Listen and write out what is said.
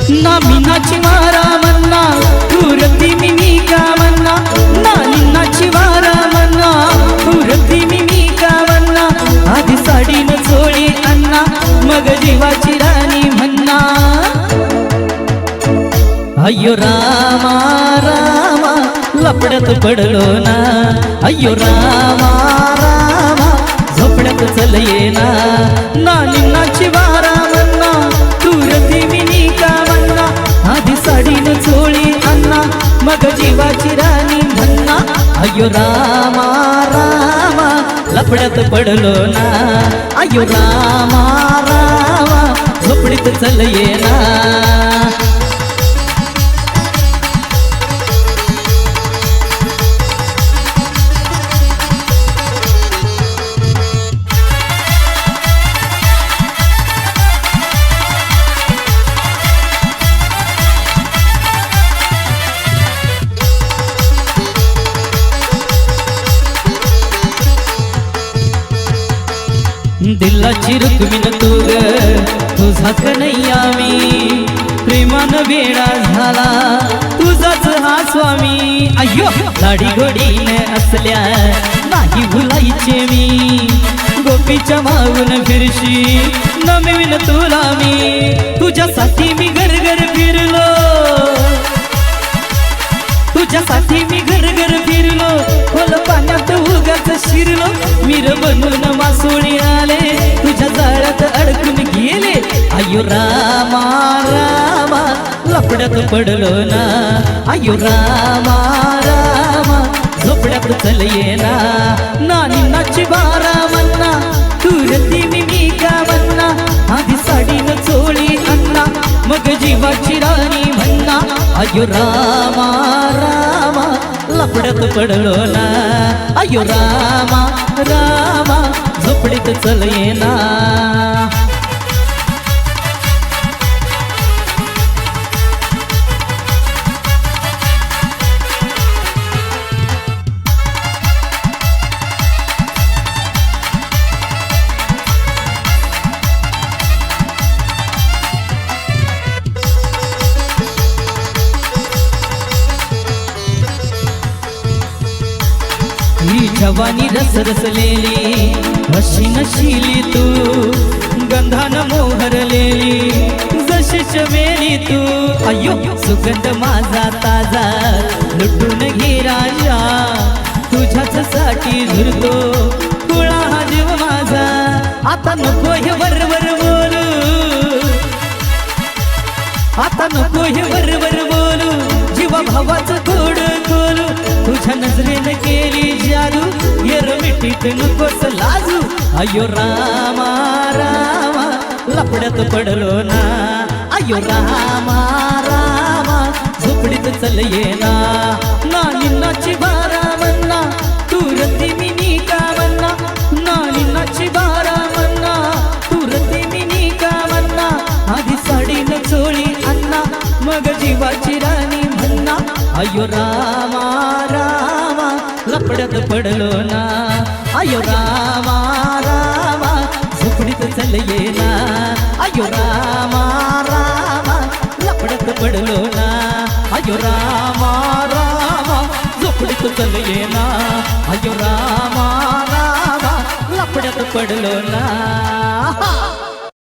ना मीनाची वारा म्हणा तुरती मी का म्हणा ना निन्नाची वारा म्हणा तुरती मी का म्हणा आधी साडीन चोळी अन्ना मग जीवाची राणी म्हणा अय्यो रामा रामा लपड्यात पडलो ना अय्यो रामा रामा झोपड्यात चल येना ना निन्नाची वारा म्हणा तुरती मी का म्हणा आधी साडीन चोळी अन्ना मग जीवाची राणी म्हणा अय्यो रामा रामा लपड्यात पडलो ना अय्यो रामा रामा झोपडीत चल येना दिलाची रुक्मिण तू ग तुझा कन्हैया मी प्रेमान वेडा झाला तुझाच हा स्वामी अय्यो लाडी गोडीने असल्या नाही भुलायचे मी गोपीच्या मागून फिरशी न मिळवीन तुला मी तुझ्यासाठी मी घर फिरलो तुझ्यासाठी मी घर फिरलो खोल पाण्यात उगाच शिरलो मीर बनून मासोळी आले तुझ्या जाळ्यात अडकून गेले अय्यो रामा रामा लपड्यात पडलो ना अय्यो रामा रामा झोपड्यात चल येना ना निन्नाची बारा म्हणा तुरती मी का म्हणा आधी साडीन चोळी अन्ना मग जीवाची राणी म्हणा अय्यो रामा रामा लपड्यात पडलो ना अय्यो रामा रामा झोपडीत चल येना ही जवानी रसरसलेली अशी नशिली तू गंधान मोहरलेली जशी चमेली तू अय्यो सुगंध माझा ताजा लुटून घे राजा तुझ्याच साठी झुरतो कुळा हा जीव माझा आता नको हे वरवर बोलू आता नको हे वरवर बोलू जीवा भावाचं थोड खोलू तुझ्या नजरेनं केली जादू येर मिठीत नकोस लाजू अय्यो रामा रामा लपड्यात पडलो ना अय्यो रामा रामा झोपडीत चल येना ना निन्नाची बारा म्हणा तुरती मी का म्हणा ना निन्नाची बारा म्हणा तुरती मी का म्हणा आधी साडीन चोळी अन्ना मग जीवाची राणी म्हणा अय्यो रामा रामा लपड्यात पडलो ना अय्यो रामा रामा झोपडीत चल येना अय्यो रामा रामा लपड्यात पडलो ना अय्यो रामा रामा झोपडीत चल येना अय्यो रामा रामा लपड्यात पडलो ना